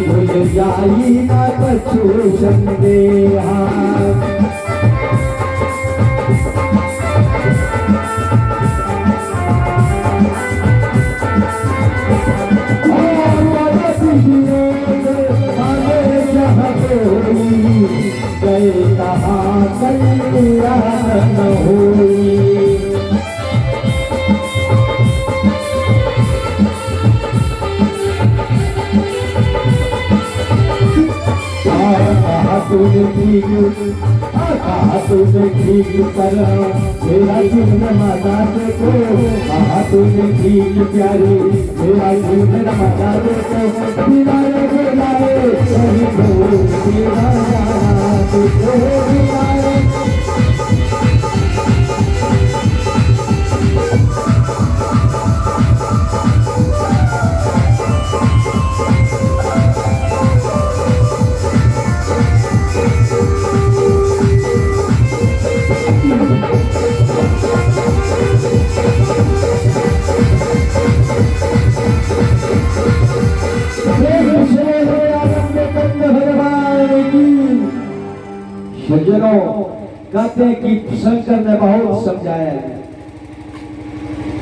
भूल जाई ना कछु संदेहा गए कहाँ कलिया न हुई तूने ठीक करा मेरा जीवन माता को तूने ठीक प्यारी मेरा जीवन माता को बिलाए बिलाए सही बिलाए सज्जनों कहते हैं कि शंकर ने बहुत समझाया है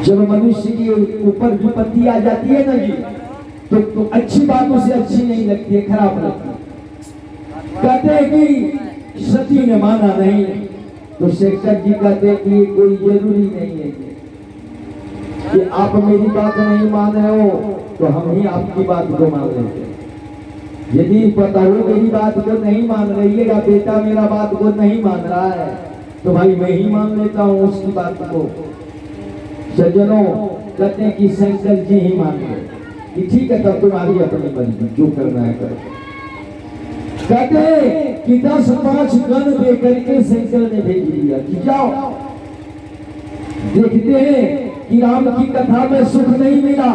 जब मनुष्य के ऊपर विपत्ति आ जाती है ना जी तो अच्छी बातों से अच्छी नहीं लगती है, खराब लगती है। कहते हैं कि सती ने माना नहीं तो शंकर जी कहते हैं कि कोई जरूरी नहीं है कि आप मेरी बात नहीं मान रहे हो तो हम ही आपकी बात को मान लेते हैं। यदि पता हो मेरी बात को नहीं मान रही है या बेटा मेरा बात को नहीं मान रहा है तो भाई मैं ही मान लेता हूँ उसकी बात को। सज्जनों कहते हैं कि शंकर जी ही मान गए कि ठीक है तब तुम्हारी अपनी मर्जी जो करना है करो। कहते हैं कि 10-5 गण दे करके शंकर ने भेज दिया कि जाओ देखते हैं कि राम की कथा में सुख नहीं मिला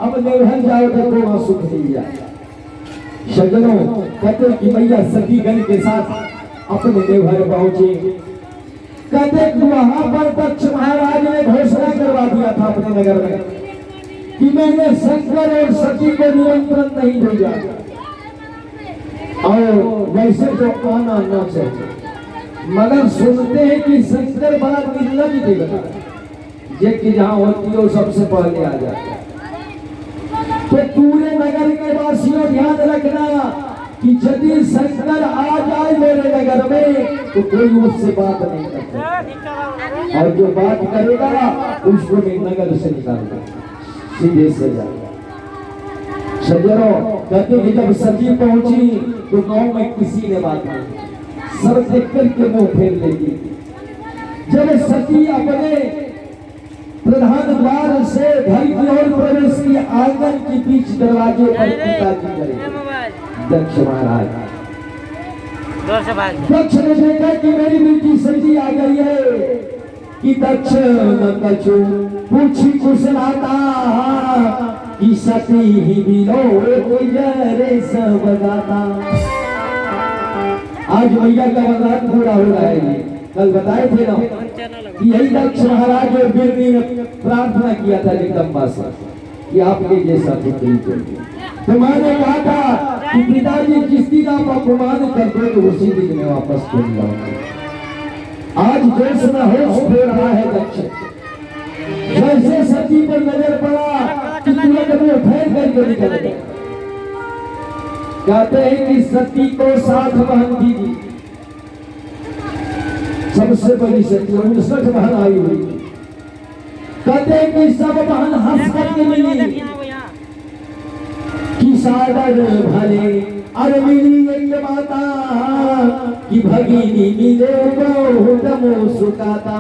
अब निर्भर जाओ देखो वहां सुख मिल जाए। सज्जनों कहते कि भैया सती गण के साथ अपने देवघर पहुंचे। कहते कि वहां पर दक्ष महाराज ने घोषणा करवा दिया था अपने नगर में कि मैंने शंकर और सती को निमंत्रण नहीं भेजा और वैसे तो आना न चाहिए मगर सुनते हैं कि शंकर बड़ा निर्लज देवता जे कि जहां होती है वो सबसे पहले आ जाता है। तो पूरे नगर के वासियों ध्यान रखना कि यदि शंकर आ जाए मेरे नगर में तो कोई उससे बात नहीं करता और जो बात करेगा उसको मैं नगर से निकालूंगा सीधे से जाएगा। सज्जनों कहते कि जब सती पहुंची तो गांव में किसी ने बात नहीं सर देख करके मुंह फेर लेगी। जब सती अपने प्रधान द्वार से घर की ओर प्रवेश की आंगन के बीच दरवाजे पर पिताजी करे दक्ष महाराज दक्ष ने देखा कि मेरी बेटी सती आ गई है कि दक्ष नंदचू पूछी कुशलाता कि सती ही बिलो रे सब गाता। आज भैया का वरदान पूरा हो रहा है। कल बताए थे ना कि यही दक्ष महाराज और बिरनी ने प्रार्थना किया था जगदम्बा से कि आपके जैसा पुत्री चाहिए। तो मैंने कहा था कि पिताजी जिस दिन आप अपमान करते तो उसी दिन में वापस चल जाऊंगा। आज देश में होश दे रहा है दक्ष। जैसे सती पर नजर पड़ा कि तुरंत में फेंक करके निकल गए। कहते हैं कि सती को साथ बहन दीजिए सबसे बड़ी सती 59 बहन आई हुई। कहते हैं कि सब बहन हंस करके मिली कि सागर भले अरे मिली एक माता कि भगिनी मिले बहुत सुखाता।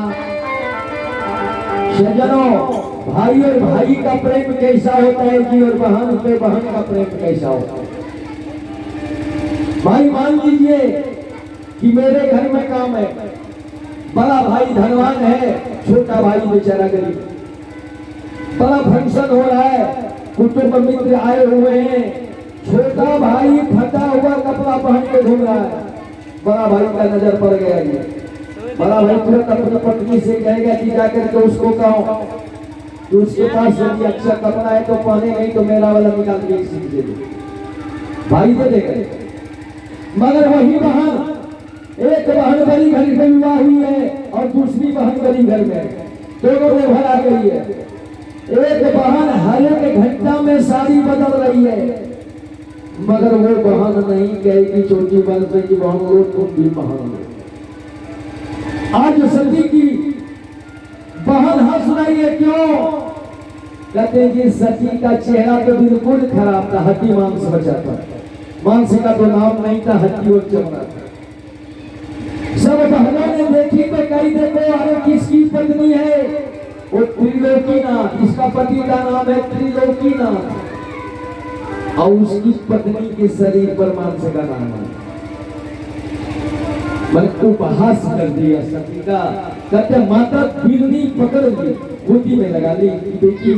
सज्जनों, भाई और भाई का प्रेम कैसा होता है जी, और बहन पे बहन का प्रेम कैसा होता है। भाई मान लीजिए कि मेरे घर में काम है, बड़ा भाई धनवान है, छोटा भाई बेचारा गरीब। बड़ा फंक्शन हो रहा है, कुटुंब मित्र आए हुए हैं, छोटा भाई फटा हुआ कपड़ा पहन के घूम रहा है। बड़ा भाई का नजर पड़ गया ये, बड़ा भाई तुरंत अपनी पत्नी से कहेगा कि जाकर के उसको कहो कि उसके पास यदि अच्छा कपड़ा है तो पहने, नहीं तो मेरा वाला निकाल के इसी दे दे। भाई दे देगा। मगर वही बहन, एक बहन बड़ी घर में विवाह हुई है और दूसरी बहन बड़ी घर में, दोनों में भरा गई है। एक बहन हर एक घंटा में साड़ी बदल रही है, मगर वो बहन नहीं कहेगी छोटी बहन से कि बहन लो तुम भी बहन लो। आज सती की बहन हंस रही है, क्यों? कहते कि सती का चेहरा तो बिल्कुल खराब था, हड्डी मांस बचा था, मांस का तो नाम नहीं था, हड्डी और चमड़ा था। सब बहनों ने देखी तो कही देखो अरे किसकी पत्नी है, वो त्रिलोकीनाथ, इसका पति का नाम है त्रिलोकीनाथ, और उसकी पत्नी के शरीर पर मांस का नाम है। मन उपहास कर दिया सती का। कहते माता बिरनी पकड़ ली, गोदी में लगा ली कि बेटी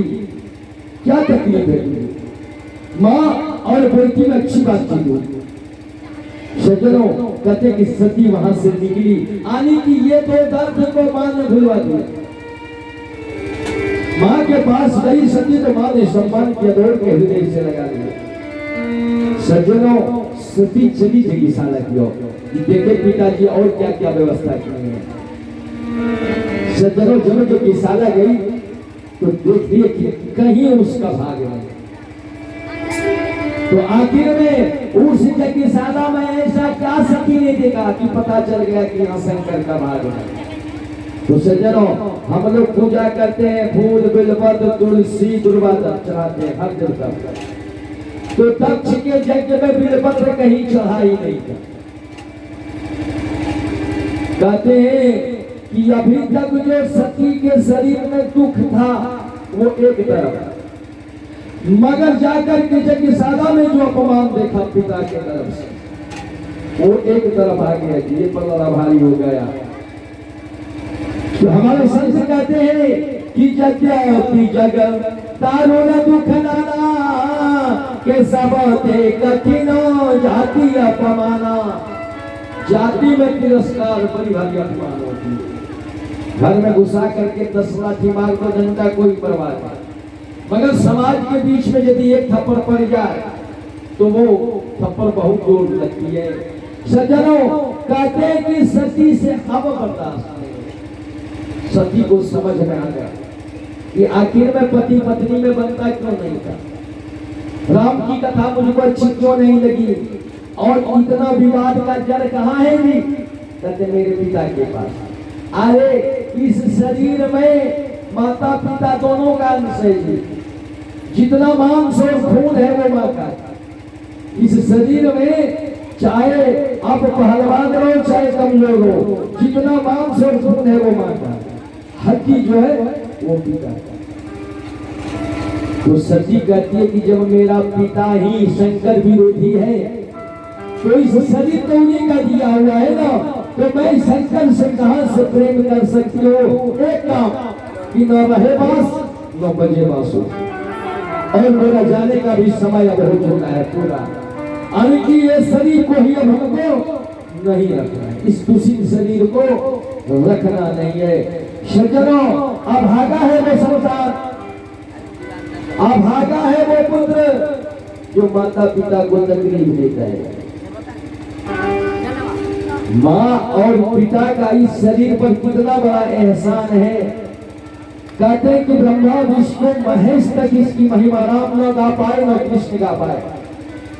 क्या तकलीफ है, माँ और बेटी में अच्छी बातचीत हुई। सज्जनों, कहते कि सती वहां से निकली, आने की ये तो दर्द को मां ने भुलवा दिया। मां के पास गई सती तो मां ने सम्मान किया, दौड़ के हृदय से लगा दिया। सज्जनों, सती चली जगीशाला की ओर, देखे पिताजी और क्या क्या व्यवस्था की है। सज्जनों, जब जगीशाला गई तो देखिए कि कहीं उसका भाग नहीं, तो आखिर में उस जगीशाला में ऐसा क्या सती ने देखा कि पता चल गया कि यहाँ शंकर का भाग है। तो सज्जनों, हम लोग पूजा करते हैं, फूल बेलपत्र तुलसी दुर्वा चढ़ाते हैं हर देवता, तो दक्ष के यज्ञ में बेलपत्र कहीं चढ़ाई नहीं था। कहते हैं कि अभी तक जो सती के शरीर में दुख था वो एक तरफ, मगर जाकर के यज्ञशाला में जो अपमान देखा पिता के तरफ से वो एक तरफ आ गया कि ये बड़ा भारी हो गया। तो हमारे संत कहते हैं कि यज्ञ जगत तारुण दुख नाना के सब थे कठिनो जाति अपमाना। जाति में तिरस्कार बड़ी भारी अपमान होती है। घर में घुसा करके 10 लाठी मार दो, जनता कोई परवाह नहीं, मगर समाज के बीच में यदि एक थप्पड़ पड़ जाए तो वो थप्पड़ बहुत जोर लगती है। सज्जनों, कहते हैं कि सती से अब बर्दाश्त नहीं। सती को समझ में आ गया कि आखिर में पति पत्नी में बनता क्यों नहीं था, राम की कथा मुझको अच्छी क्यों नहीं लगी, और इतना विवाद का जड़ कहाँ है जी? कहते मेरे पिता के पास। अरे इस शरीर में माता पिता दोनों का अंश है जी, जितना मांस और खून है वो माँ का। इस शरीर में चाहे आप पहलवान हो चाहे कमजोर हो, जितना मांस और खून है वो माँ का, हड्डी जो है वो पिता का। तो सती कहती है कि जब मेरा पिता ही शंकर विरोधी है तो इस शरीर तो उन्हीं का दिया हुआ है ना, तो मैं शंकर से कहां से प्रेम कर सकती हूँ? एक काम कि न रहे बास न बजे बासु, और मेरा जाने का भी समय अब हो चुका है पूरा। कि ये शरीर को ही अब हमको नहीं रखना है, इस दूषित शरीर को रखना नहीं है। सज्जनों, अभागा है वो संसार, अभागा है वो पुत्र जो माता पिता को तकलीफ देता है। माँ और पिता का इस शरीर पर कितना बड़ा एहसान है। कहते हैं कि ब्रह्मा विष्णु महेश तक इसकी महिमा राम न गा पाए न कृष्ण गा पाए,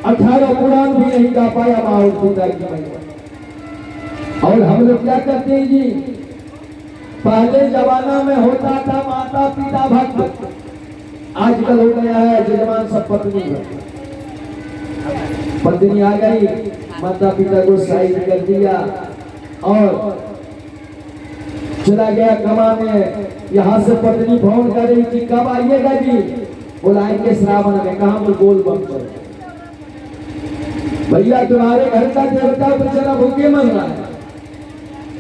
18 पुराण भी नहीं गा पाया माँ और पिता की महिमा। और हम लोग क्या करते हैं जी, पहले जमाना में होता था माता पिता भक्त, आजकल हो गया है जजमान सब पत्नी भक्त। पत्नी आ गई, माता पिता को साइड कर दिया और चला गया कमाने। यहाँ से पत्नी फोन कर रही थी कब आइएगा जी, बुलाएंगे श्रावण में। कहा बोल बम चल भैया, तुम्हारे घर का देवता बेचारा भूखे मर रहा है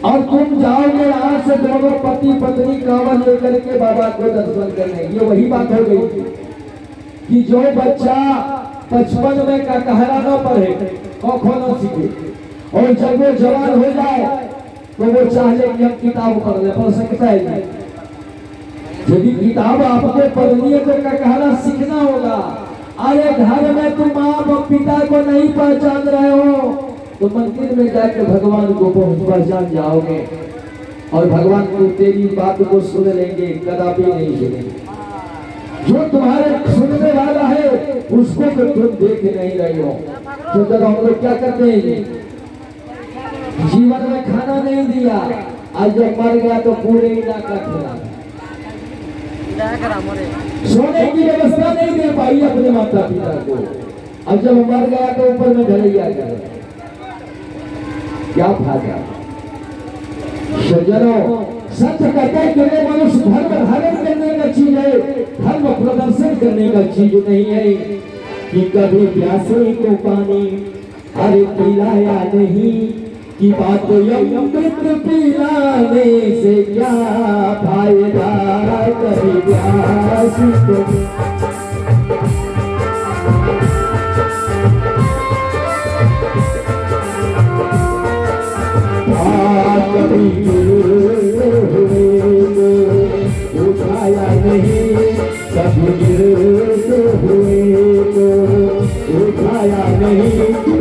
और तुम जाओगे यहाँ से दोनों पति पत्नी कांवर लेकर के बाबा को दर्शन करने। ये वही बात हो गई थी कि जो बच्चा 55 में का कहरा न पढ़े कखो न सीखे और जब वो जवान हो जाए तो वो चाहे कि हम किताब पढ़ ले, पढ़ सकता है नहीं। यदि किताब आपको पढ़नी है तो कहरा सीखना होगा। अरे घर में तुम आप पिता को नहीं पहचान रहे हो तो मंदिर में जाकर भगवान को पहचान जाओगे और भगवान को तेरी बात को सुन लेंगे, कदापि नहीं सुनेंगे। जो तुम्हारे सुनने वाला है उसको तो तुम देख नहीं रहे हो। तो जब हम लोग क्या करते हैं, जीवन में खाना नहीं दिया, आज जब मर गया तो पूरे इलाका खिला, सोने की व्यवस्था नहीं दे पाई अपने माता पिता को। अब जब मर गया तो ऊपर में घरैया कर, क्या फायदा। सज्जनों, सच कहते हैं कि मनुष्य धर्म धारण करने का चीज है, धर्म प्रदर्शन करने का चीज नहीं है। कि कभी प्यासे को पानी अरे पिलाया नहीं, कि बात अमृत पिलाने से क्या फायदा। कभी प्यासी को कभी उठाया नहीं, कभी गिरते हुए को उठाया नहीं।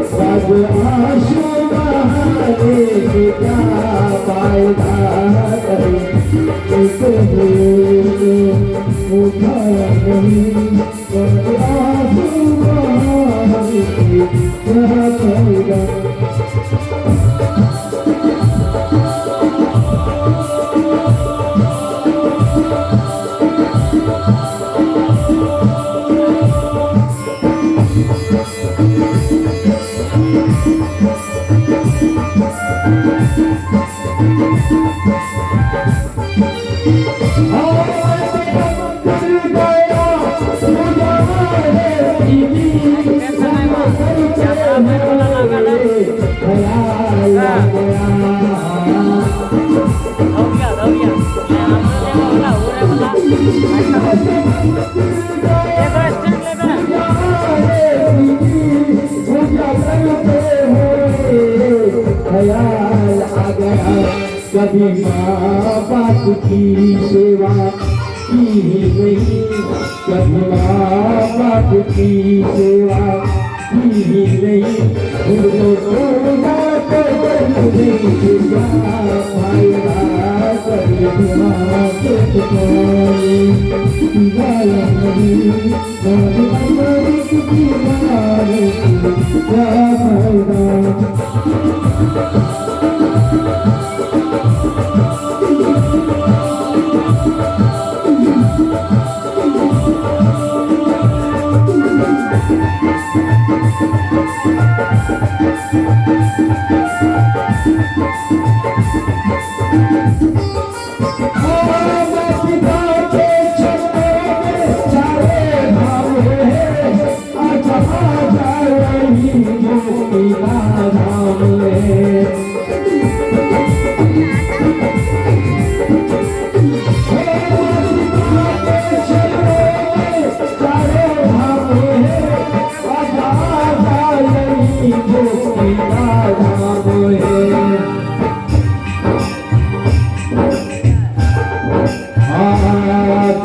सब आंसू बहाने से क्या फायदा। उठाया नहीं, सब आंसू बहाने से क्या फायदा। कभी माँ बाप की सेवा की नहीं, कभी माँ बाप की सेवा की नहीं।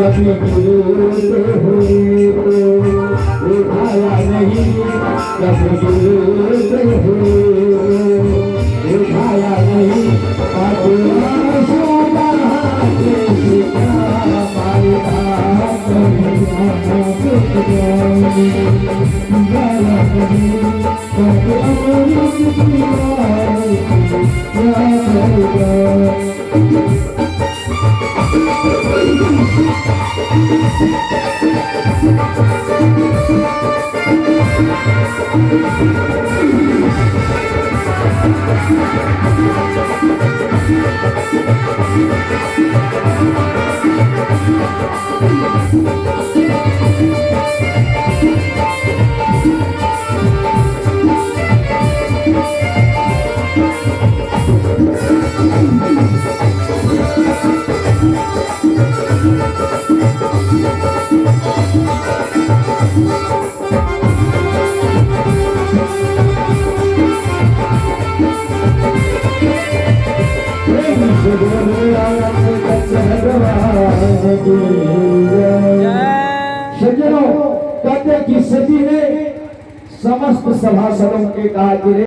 कभी गिरते हुए को उठाया नहीं, कभी गिरते हुए उठाया नहीं। आंसू बहाने से क्या फायदा। कभी अमृत पिलाने से क्या फायदा। Thank you. सज्जनों, कहते कि सजी ने समस्त सभासदों के कहा कि